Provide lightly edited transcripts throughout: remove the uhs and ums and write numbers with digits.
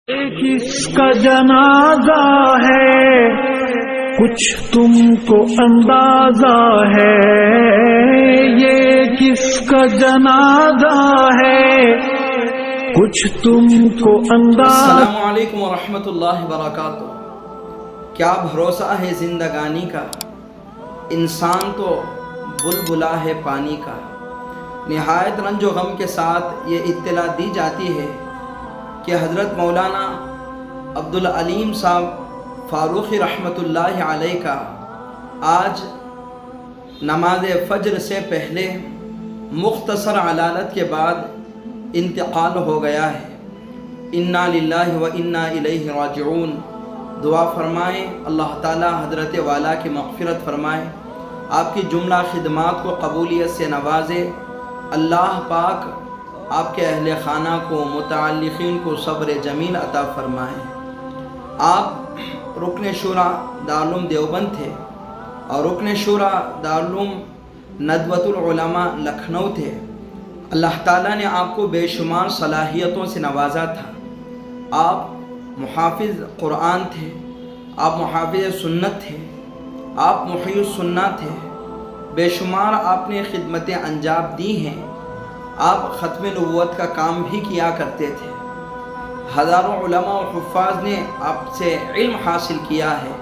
کس کا جنازہ ہے کچھ تم کو اندازہ ہے، یہ کس کا جنازہ ہے کچھ تم کو اندازہ۔ السلام علیکم ورحمۃ اللہ وبرکاتہ۔ کیا بھروسہ ہے زندگانی کا، انسان تو بلبلا ہے پانی کا۔ نہایت رنج و غم کے ساتھ یہ اطلاع دی جاتی ہے کہ حضرت مولانا عبدالعلیم صاحب فاروقی رحمۃ اللہ علیہ کا آج نماز فجر سے پہلے مختصر علالت کے بعد انتقال ہو گیا ہے۔ انا للہ و انا الیہ راجعون۔ دعا فرمائیں اللہ تعالی حضرت والا کی مغفرت فرمائے، آپ کی جملہ خدمات کو قبولیت سے نوازے۔ اللہ پاک آپ کے اہل خانہ کو، متعلقین کو صبر جمیل عطا فرمائے۔ آپ رکن شورا دارالعلوم دیوبند تھے اور رکن شورا دارالعلوم ندوۃ العلماء لکھنؤ تھے۔ اللہ تعالیٰ نے آپ کو بے شمار صلاحیتوں سے نوازا تھا۔ آپ محافظ قرآن تھے، آپ محافظ سنت تھے، آپ محیی السنہ تھے۔ بے شمار آپ نے خدمتیں انجام دی ہیں۔ آپ ختم نبوت کا کام بھی کیا کرتے تھے۔ ہزاروں علماء و حفاظ نے آپ سے علم حاصل کیا ہے۔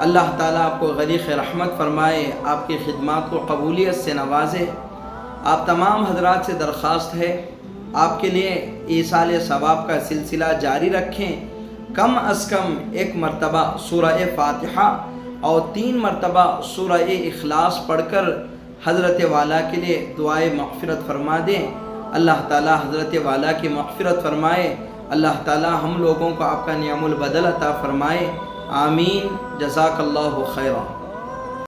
اللہ تعالیٰ آپ کو غریق رحمت فرمائے، آپ کی خدمات کو قبولیت سے نوازے۔ آپ تمام حضرات سے درخواست ہے آپ کے لیے ایصال ثواب کا سلسلہ جاری رکھیں۔ کم از کم ایک مرتبہ سورہ فاتحہ اور 3 مرتبہ سورہ اخلاص پڑھ کر حضرت والا کے لیے دعائے مغفرت فرما دیں۔ اللہ تعالی حضرت والا کی مغفرت فرمائے۔ اللہ تعالی ہم لوگوں کو آپ کا نعم البدل عطا فرمائے۔ آمین۔ جزاک اللہ خیرا۔